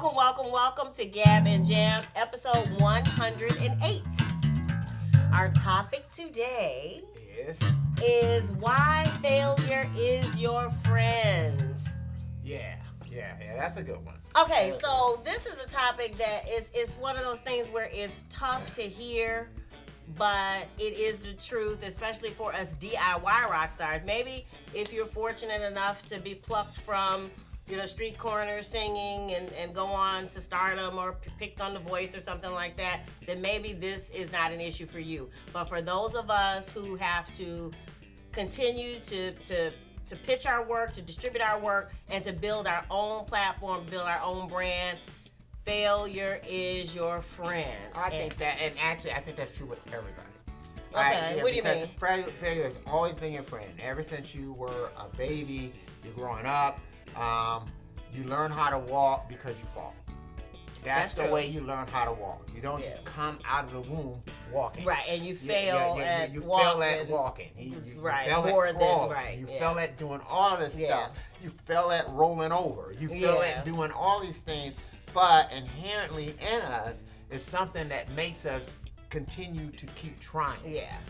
welcome to Gab and Jam, episode 108. Our topic today is why failure is your friend. Yeah, that's a good one. Okay, so this is a topic that is one of those things where it's tough to hear, but it is the truth, especially for us DIY rock stars. Maybe if you're fortunate enough to be plucked from street corners singing and go on to stardom or picked on The Voice or something like that, then maybe this is not an issue for you. But for those of us who have to continue to pitch our work, to distribute our work, and to build our own platform, build our own brand, failure is your friend. I think that's true with everybody. Okay, what do you mean? Because failure has always been your friend. Ever since you were a baby, you're growing up, you learn how to walk because you fall. That's the way you learn how to walk. You don't just come out of the womb walking. Right, and you fail at you walking. fail at walking. You right, fail more at than crawling. right. You fail at doing all of this stuff. You fail at rolling over. You fail at doing all these things. But inherently in us is something that makes us continue to keep trying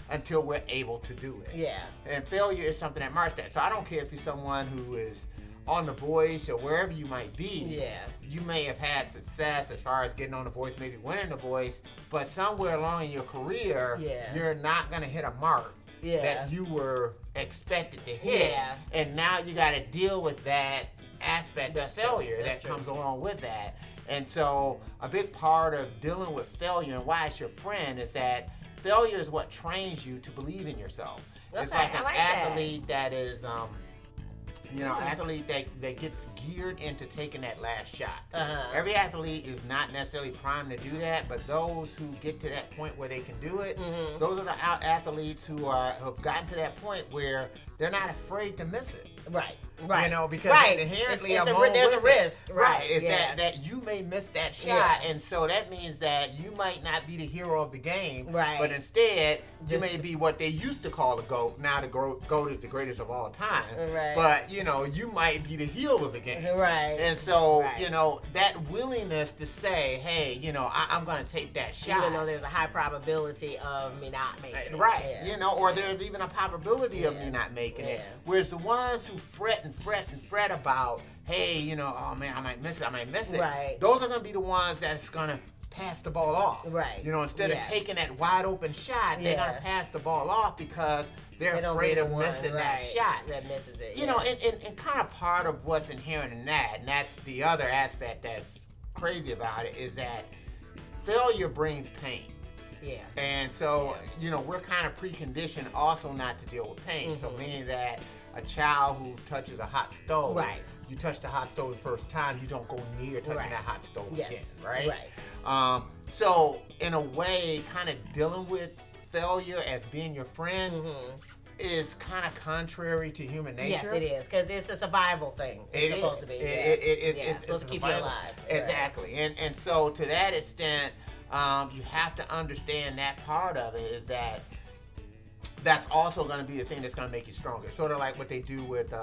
until we're able to do it. Yeah. And failure is something that marks that. So I don't care if you're someone who is on The Voice or wherever you might be. You may have had success as far as getting on The Voice, maybe winning The Voice, but somewhere along in your career, you're not going to hit a mark that you were expected to hit. And now you got to deal with that aspect of failure that comes along with that. And so a big part of dealing with failure and why it's your friend is that failure is what trains you to believe in yourself. It's like an athlete that is athlete that gets geared into taking that last shot. Every athlete is not necessarily primed to do that, but those who get to that point where they can do it, those are the athletes who have gotten to that point where they're not afraid to miss it. Right. Because inherently there's a risk. Is that you may miss that shot, and so that means that you might not be the hero of the game, but instead you may be what they used to call the GOAT. Now the GOAT is the greatest of all time. But you might be the heel of the game. And so that willingness to say, hey, I'm going to take that shot, even though there's a high probability of me not making it. Or there's even a probability of me not making it. Whereas the ones who fret about, hey, oh man, I might miss it. Those are going to be the ones that's going to pass the ball off. Instead of taking that wide open shot, they're going to pass the ball off because they're afraid of missing that shot. That misses it. And kind of part of what's inherent in that, and that's the other aspect that's crazy about it, is that failure brings pain. And so, we're kind of preconditioned also not to deal with pain. So meaning that a child who touches a hot stove, you touch the hot stove the first time, you don't go near touching that hot stove again, right? So in a way, kind of dealing with failure as being your friend is kind of contrary to human nature. Yes, it is, because it's a survival thing. It's supposed to be. It's supposed to keep you alive. Exactly. And so to that extent, you have to understand that part of it is that that's also going to be the thing that's going to make you stronger. Sort of like what they do with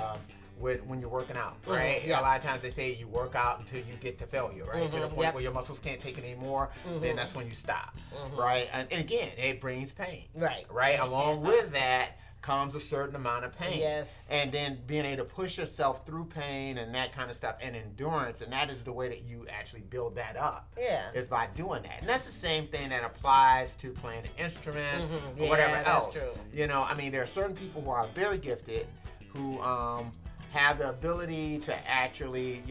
when you're working out, right? A lot of times they say you work out until you get to failure, right? To the point where your muscles can't take it anymore, then that's when you stop, right? And again, it brings pain, right? Along with that comes a certain amount of pain. And then being able to push yourself through pain and that kind of stuff and endurance, and that is the way that you actually build that up. Is by doing that. And that's the same thing that applies to playing an instrument or whatever else. True. There are certain people who are very gifted who have the ability to actually,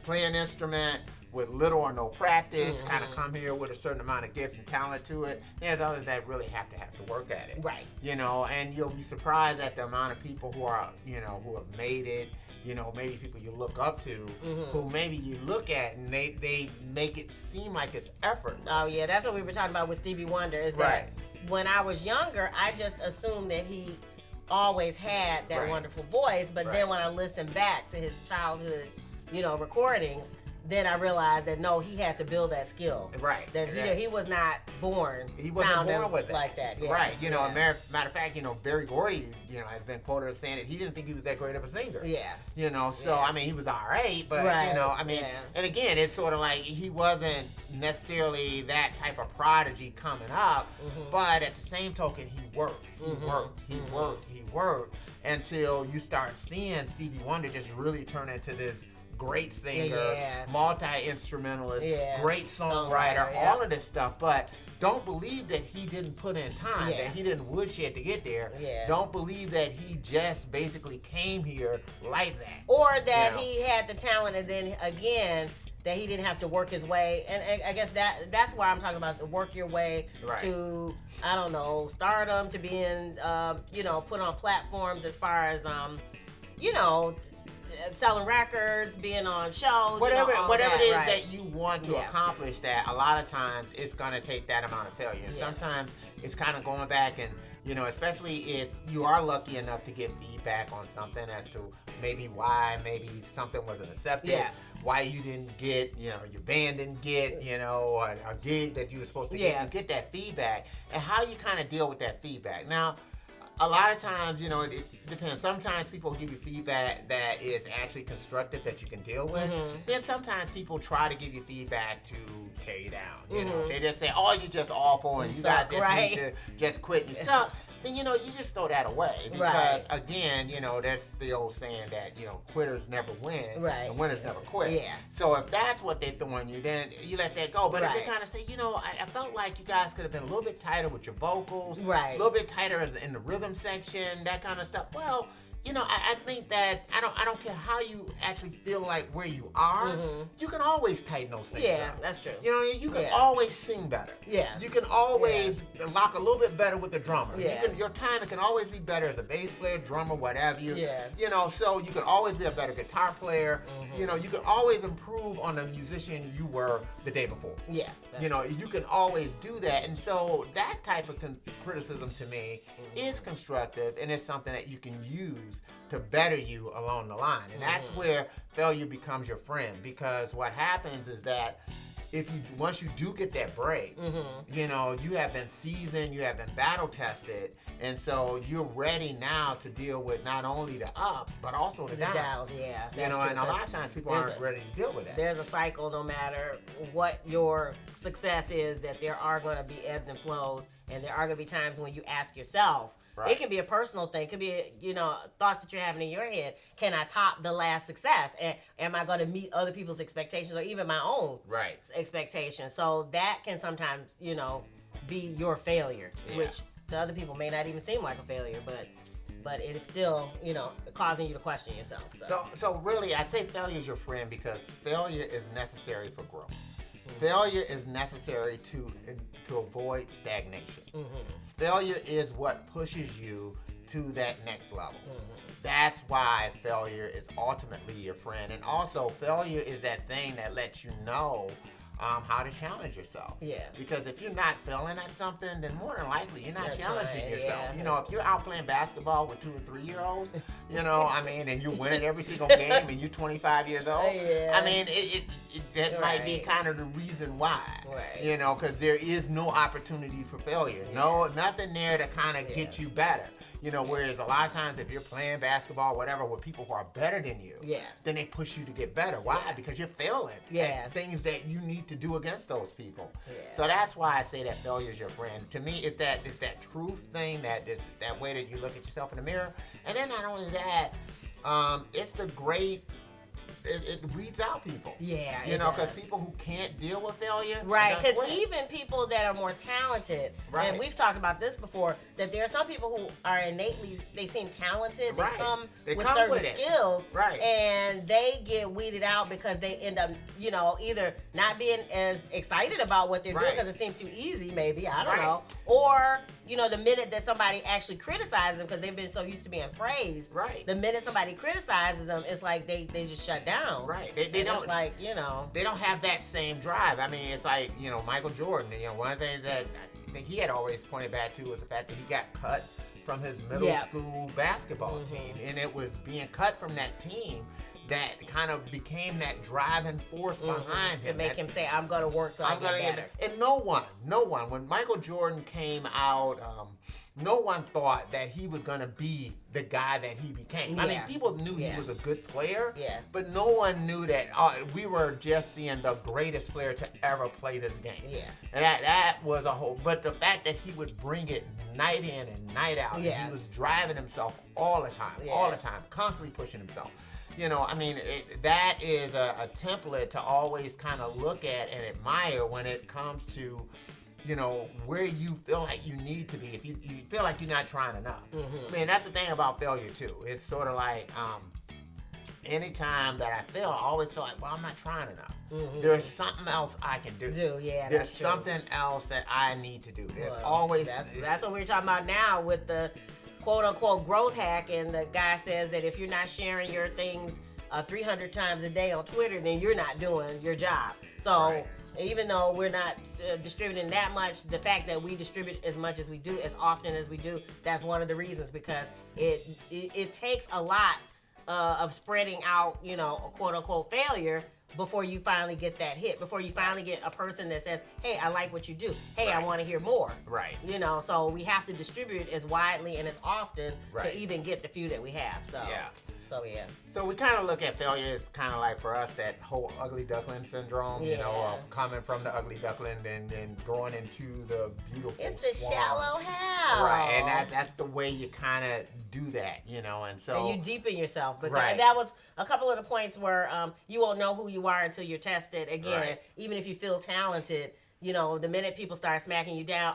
play an instrument with little or no practice, kind of come here with a certain amount of gift and talent to it. There's others that really have to work at it. And you'll be surprised at the amount of people who are, who have made it, maybe people you look up to, who maybe you look at and they make it seem like it's effortless. Oh yeah, that's what we were talking about with Stevie Wonder, is that when I was younger, I just assumed that he always had that wonderful voice, but then when I listened back to his childhood, recordings, then I realized that no, he had to build that skill. Right. That he was not born. He wasn't born with it like that. Yeah. Right. Matter of fact, Barry Gordy, has been quoted as saying that he didn't think he was that great of a singer. Yeah. So I mean, he was all right, but and again, it's sort of like he wasn't necessarily that type of prodigy coming up, but at the same token, he worked. He worked until you start seeing Stevie Wonder just really turn into this great singer, multi-instrumentalist, great songwriter, all of this stuff. But don't believe that he didn't put in time, that he didn't woodshed to get there. Don't believe that he just basically came here like that. Or that he had the talent and then again, that he didn't have to work his way. And I guess that's why I'm talking about the work your way to, I don't know, stardom, to being, put on platforms as far as, selling records, being on shows, whatever it is that you want to accomplish. That a lot of times it's going to take that amount of failure. And sometimes it's kind of going back and especially if you are lucky enough to get feedback on something as to maybe why something wasn't accepted, why you didn't get, your band didn't get, a gig that you were supposed to get. You get that feedback and how you kind of deal with that feedback. Now, a lot of times, it depends. Sometimes people give you feedback that is actually constructive that you can deal with. Then sometimes people try to give you feedback to tear you down. They just say, "Oh, you're just awful, and you guys just need to just quit. You suck." Then you just throw that away because again, that's the old saying that quitters never win and winners never quit. Yeah. So if that's what they're throwing you, then you let that go. But if they kind of say, I felt like you guys could have been a little bit tighter with your vocals, a little bit tighter in the rhythm section, that kind of stuff. Well, I think that I don't care how you actually feel like where you are, you can always tighten those things up. Yeah, that's true. You can always sing better. Yeah. You can always lock a little bit better with the drummer. Yeah. Your timing can always be better as a bass player, drummer, whatever you. Yeah. So you can always be a better guitar player. You can always improve on the musician you were the day before. Yeah. You can always do that. And so that type of criticism to me is constructive, and it's something that you can use to better you along the line. And that's where failure becomes your friend, because what happens is that once you do get that break, you have been seasoned, you have been battle tested, and so you're ready now to deal with not only the ups but also the downs. Yeah, and a lot of times people aren't ready to deal with that. There's a cycle, no matter what your success is, that there are going to be ebbs and flows, and there are going to be times when you ask yourself. Right. It can be a personal thing. It could be, thoughts that you're having in your head. Can I top the last success? And am I going to meet other people's expectations or even my own expectations? So that can sometimes, be your failure, which to other people may not even seem like a failure, but it is still, causing you to question yourself. So really, I say failure is your friend because failure is necessary for growth. Failure is necessary to avoid stagnation. Failure is what pushes you to that next level. That's why failure is ultimately your friend. And also, failure is that thing that lets you know how to challenge yourself. Yeah. Because if you're not failing at something, then more than likely you're not challenging yourself. Yeah. If you're out playing basketball with 2 and 3-year-olds, and you're winning every single game and you're 25 years old, that might be kind of the reason why. Right. Because there is no opportunity for failure. Nothing there to kind of get you better. Whereas a lot of times if you're playing basketball, whatever, with people who are better than you, then they push you to get better. Why? Because you're failing at things that you need to do against those people. So that's why I say that failure is your friend. To me, it's that truth thing, that way that you look at yourself in the mirror. And then not only that, it's the great. It weeds out people. Yeah, because people who can't deal with failure, right? Because even people that are more talented, and we've talked about this before, that there are some people who are innately, they seem talented, they come with certain skills, and they get weeded out because they end up, either not being as excited about what they're doing because it seems too easy, maybe, I don't know, or the minute that somebody actually criticizes them because they've been so used to being praised, the minute somebody criticizes them, it's like they just shut down. Right. They don't, it's like, they don't have that same drive. I mean, it's like, Michael Jordan, one of the things that I think he had always pointed back to was the fact that he got cut from his middle school basketball team. And it was being cut from that team that kind of became that driving force behind him. To make him say, I'm going to work till I get better. And no one, when Michael Jordan came out, no one thought that he was going to be the guy that he became. I mean, people knew he was a good player, but no one knew that we were just seeing the greatest player to ever play this game. Yeah. And that was a whole, but the fact that he would bring it night in and night out, he was driving himself all the time, constantly pushing himself. You know, I mean, that is a template to always kind of look at and admire when it comes to, you know, where you feel like you need to be. If you feel like you're not trying enough. I mean, that's the thing about failure, too. It's sort of like anytime that I always feel like, well, I'm not trying enough. There's something else I can do. There's something else that I need to do. There's always... That's what we're talking about now with the quote-unquote growth hack, and the guy says that if you're not sharing your things 300 times a day on Twitter, then you're not doing your job. So even though we're not distributing that much, the fact that we distribute as much as we do, as often as we do, that's one of the reasons, because it takes a lot of spreading out, you know, a quote-unquote failure before you finally get that hit, before you finally get a person that says, hey, I like what you do. Hey, I want to hear more. Right. You know, so we have to distribute as widely and as often to even get the few that we have. So, So we kind of look at failure as kind of like, for us, that whole ugly duckling syndrome, you know, coming from the ugly duckling and then growing into the beautiful It's the swan. shallow hell. Right, and that's the way you kind of do that, you know, and so... And you deepen yourself. But that was a couple of the points where you won't know who you are until you're tested. Again, even if you feel talented, you know, the minute people start smacking you down,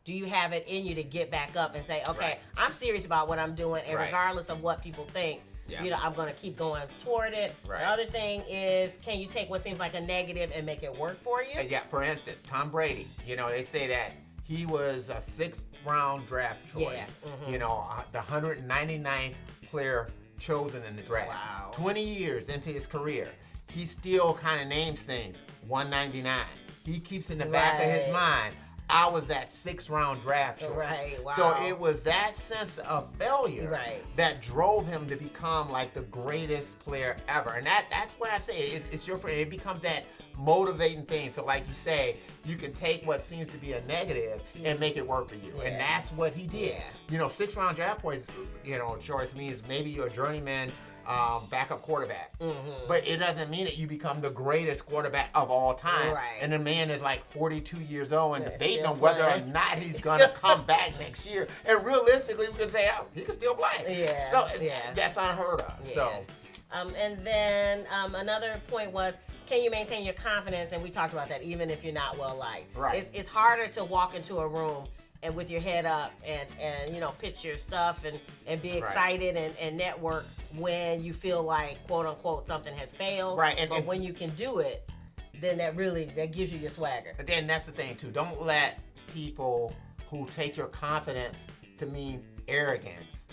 do you have it in you to get back up and say, okay, I'm serious about what I'm doing, and regardless of what people think, you know, I'm going to keep going toward it. The other thing is, can you take what seems like a negative and make it work for you? Yeah, for instance, Tom Brady, you know, they say that he was a 6th round draft choice. You know, the 199th player chosen in the draft. Wow. 20 years into his career, he still kind of names things 199. He keeps in the back of his mind, I was that 6th round draft choice. Wow. So it was that sense of failure that drove him to become like the greatest player ever. And that's what I say. It's your friend. It becomes that motivating thing. So like you say, you can take what seems to be a negative and make it work for you. And that's what he did. You know, 6th round draft choice, you know, choice means maybe you're a journeyman backup quarterback. But it doesn't mean that you become the greatest quarterback of all time. And the man is like 42 years old and debating on whether or not he's going to come back next year. And realistically, we can say, oh, he can still play. So that's unheard of. So. And then another point was, can you maintain your confidence? And we talked about that, even if you're not well liked. It's harder to walk into a room and with your head up and you know, pitch your stuff and be excited and network when you feel like, quote unquote, something has failed. But when you can do it, then that gives you your swagger. But then that's the thing too. Don't let people who take your confidence to mean arrogance,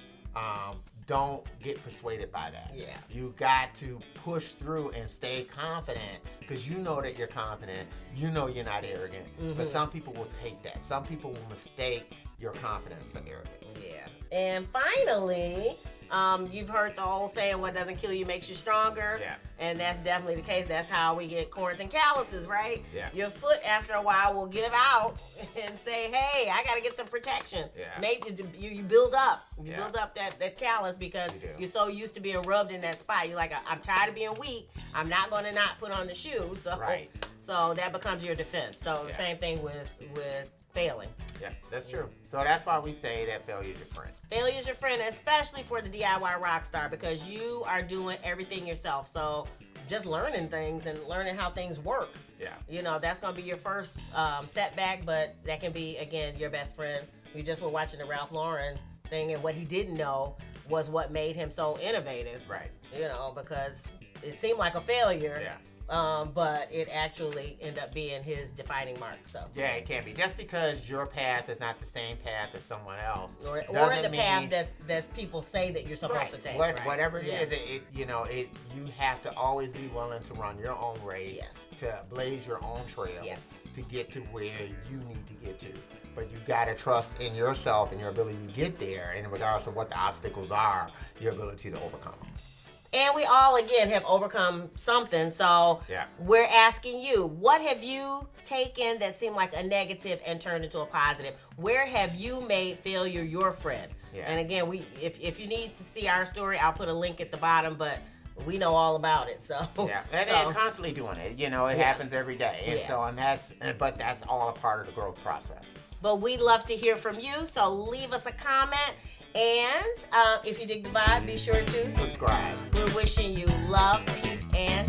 don't get persuaded by that. You got to push through and stay confident, because you know that you're confident. You know you're not arrogant. But some people will take that. Some people will mistake your confidence for arrogance. And finally, you've heard the whole saying, what doesn't kill you makes you stronger. And that's definitely the case. That's how we get corns and calluses, right? Your foot, after a while, will give out and say, hey, I got to get some protection. Maybe you build up. You build up that callus because you're so used to being rubbed in that spot. You're like, I'm tired of being weak. I'm not going to not put on the shoes. So that becomes your defense. So the same thing with failing. That's true. So that's why we say that failure is your friend. Failure is your friend, especially for the DIY rock star, because you are doing everything yourself. So just learning things and learning how things work. You know, that's going to be your first setback, but that can be, again, your best friend. We just were watching the Ralph Lauren thing, and what he didn't know was what made him so innovative. You know, because it seemed like a failure. But it actually ended up being his defining mark. So it can be. Just because your path is not the same path as someone else, or the path that people say that you're supposed to take. Whatever it is, you have to always be willing to run your own race, to blaze your own trail, to get to where you need to get to. But you gotta trust in yourself and your ability to get there, and regardless of what the obstacles are, your ability to overcome them. And we all, again, have overcome something. So we're asking you, what have you taken that seemed like a negative and turned into a positive? Where have you made failure your friend? Yeah. And again, if you need to see our story, I'll put a link at the bottom, but we know all about it. So yeah, and they're constantly doing it. You know, it happens every day. And so, but that's all a part of the growth process. But we'd love to hear from you. So leave us a comment. And if you dig the vibe, be sure to subscribe. We're wishing you love, peace, and